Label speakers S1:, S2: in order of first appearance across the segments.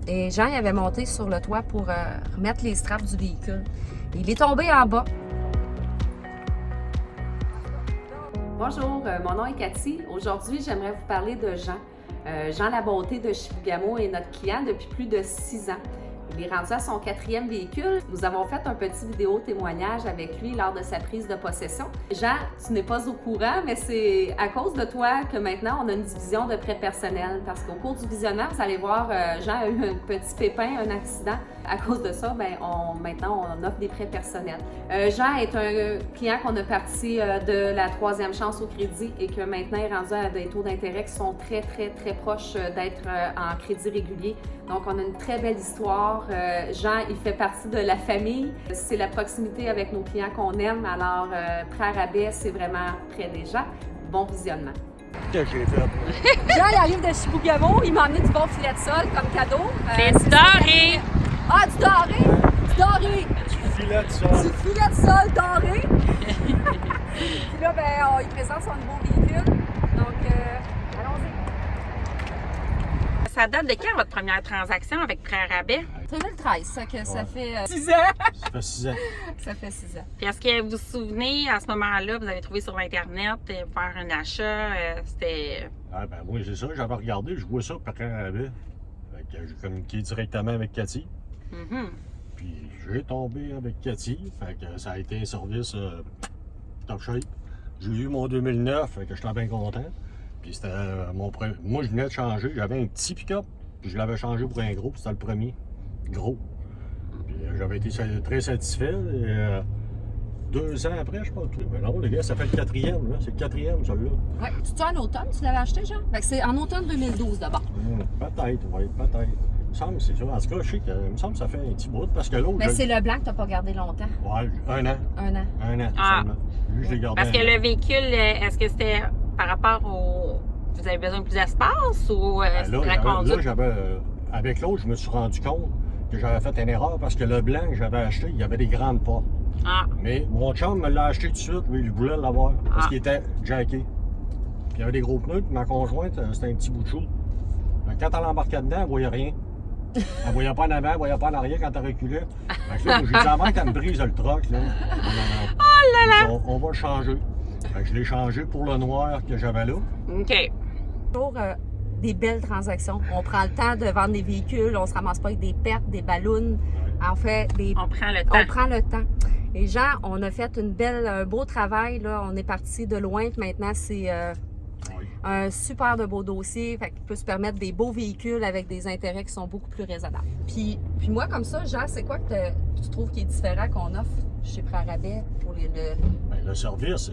S1: et Jean il avait monté sur le toit pour remettre les straps du véhicule. Il est tombé en bas. Bonjour, mon nom est Cathy. Aujourd'hui, j'aimerais vous parler de Jean. Jean Labonté de Chibougamau est notre client depuis plus de 6 ans. Il est rendu à son 4e véhicule. Nous avons fait un petit vidéo témoignage avec lui lors de sa prise de possession. Jean, tu n'es pas au courant, mais c'est à cause de toi que maintenant on a une division de prêt personnel. Parce qu'au cours du visionnement, vous allez voir, Jean a eu un petit pépin, un accident. À cause de ça, maintenant on offre des prêts personnels. Jean est un client qu'on a parti de la 3e chance au crédit et que maintenant est rendu à des taux d'intérêt qui sont très proches d'être en crédit régulier. Donc on a une très belle histoire. Jean, il fait partie de la famille. C'est la proximité avec nos clients qu'on aime. Alors, prêt à rabais, c'est vraiment près des gens. Bon visionnement.
S2: Qu'est-ce que j'ai fait?
S1: Jean, il arrive de Chibougamau. Il m'a amené du bon filet de sol comme cadeau.
S3: C'est du doré!
S1: Ah, du doré! Du doré!
S2: Du filet de sol.
S1: Du filet de sol doré! Puis là, il présente son nouveau véhicule. Donc, allons-y.
S3: Ça date de quand votre première transaction avec prêt à rabais?
S1: 2013, ça fait 6 ans.
S2: Ça fait 6 ans.
S1: Ça fait 6 ans.
S3: Puis est-ce que vous vous souvenez, à ce moment-là, vous avez trouvé sur Internet, faire un achat, c'était...
S2: Ah ben moi, c'est ça, j'avais regardé, je vois ça par à rabais. Fait que j'ai communiqué directement avec Cathy. Puis j'ai tombé avec Cathy, fait que ça a été un service top shape. J'ai eu mon 2009, fait que j'étais bien content. Puis c'était mon premier. Moi, je venais de changer, j'avais un petit pick-up, puis je l'avais changé pour un gros, puis c'était le premier. Gros. Puis j'avais été très satisfait. Et, 2 ans après, je pense. Mais non, les gars, ça fait le 4e, là. C'est le 4e, celui-là.
S1: Oui. Tu en automne, tu l'avais acheté, Jean? Fait que c'est en automne 2012 d'abord.
S2: Peut-être, oui, peut-être. Il me semble que c'est ça. En tout cas, je sais que, il me semble que ça fait un petit bout, parce que l'autre.
S1: Mais c'est le blanc que tu n'as pas gardé longtemps.
S2: Ouais, 1 an.
S1: 1 an.
S2: 1 an,
S3: Ah.
S2: seulement. Lui, je l'ai gardé.
S3: Parce que le véhicule, est-ce que c'était par rapport au... Vous avez besoin de plus d'espace ou c'était la conduite?
S2: Là, j'avais. Avec l'autre, je me suis rendu compte que j'avais fait une erreur parce que le blanc que j'avais acheté, il y avait des grandes portes.
S3: Ah,
S2: Mais mon chum me l'a acheté tout de suite, lui, il voulait l'avoir parce
S3: Ah.
S2: qu'il était jacké. Puis il y avait des gros pneus, puis ma conjointe, c'était un petit bout de chou. Fait que quand elle embarquait dedans, elle voyait rien. Elle voyait pas en avant, elle voyait pas en arrière quand elle reculait. Fait que là, j'ai dit avant qu'elle me brise le troc, là. Oh là là! On va le changer. Fait que je l'ai changé pour le noir que j'avais là.
S3: OK.
S1: Toujours des belles transactions. On prend le temps de vendre des véhicules, on se ramasse pas avec des pertes, des ballons. On fait des...
S3: On prend le temps.
S1: On prend le temps. Et Jean, on a fait un beau travail, là. On est parti de loin, puis maintenant c'est
S2: Oui.
S1: un super de beau dossier, fait qu'il peut se permettre des beaux véhicules avec des intérêts qui sont beaucoup plus raisonnables. Puis moi, comme ça, Jean, c'est quoi que tu trouves qui est différent qu'on offre chez Prêt à rabais pour
S2: Ben, le service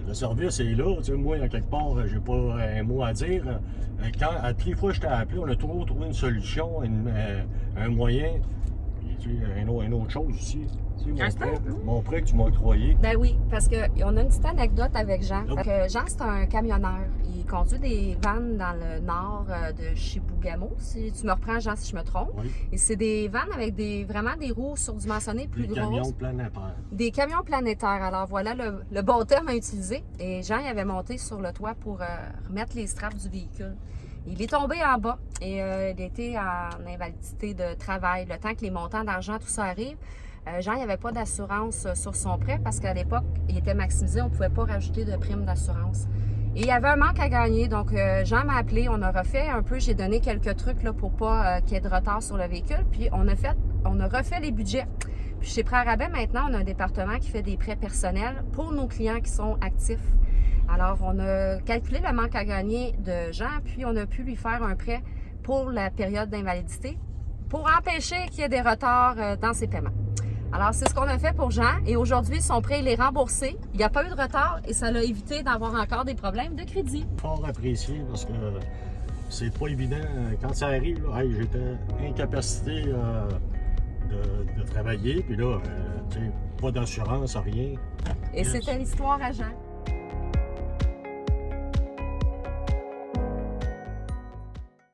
S2: est là. Tu sais, moi, à quelque part, j'ai pas un mot à dire. À toutes les fois que je t'ai appelé, on a toujours trouvé une solution, un moyen. Puis, tu sais, une autre chose aussi. Tu sais, mon prêt que tu m'as octroyé.
S1: Ben oui, parce qu'on a une petite anecdote avec Jean. Jean, c'est un camionneur. Il conduit des vannes dans le nord de Chibougamau. Si tu me reprends, Jean, si je me trompe.
S2: Oui.
S1: Et c'est des vannes avec vraiment des roues surdimensionnées plus
S2: Des
S1: grosses.
S2: camions planétaires.
S1: Des camions planétaires. Alors voilà le bon terme à utiliser. Et Jean, il avait monté sur le toit pour remettre les straps du véhicule. Il est tombé en bas et il était en invalidité de travail. Le temps que les montants d'argent, tout ça arrive, Jean, il n'y avait pas d'assurance sur son prêt parce qu'à l'époque, il était maximisé. On ne pouvait pas rajouter de prime d'assurance. Et il y avait un manque à gagner. Donc, Jean m'a appelé. On a refait un peu. J'ai donné quelques trucs là, pour pas qu'il y ait de retard sur le véhicule. Puis, on a refait les budgets. Puis, chez Prêt à rabais, maintenant, on a un département qui fait des prêts personnels pour nos clients qui sont actifs. Alors, on a calculé le manque à gagner de Jean, puis on a pu lui faire un prêt pour la période d'invalidité pour empêcher qu'il y ait des retards dans ses paiements. Alors, c'est ce qu'on a fait pour Jean et aujourd'hui, son prêt, il est remboursé. Il n'y a pas eu de retard et ça l'a évité d'avoir encore des problèmes de crédit.
S2: Fort apprécié parce que c'est pas évident. Quand ça arrive, là, hey, j'étais incapacité de travailler, puis là, tu sais, pas d'assurance, rien.
S1: Et c'était l'histoire à Jean.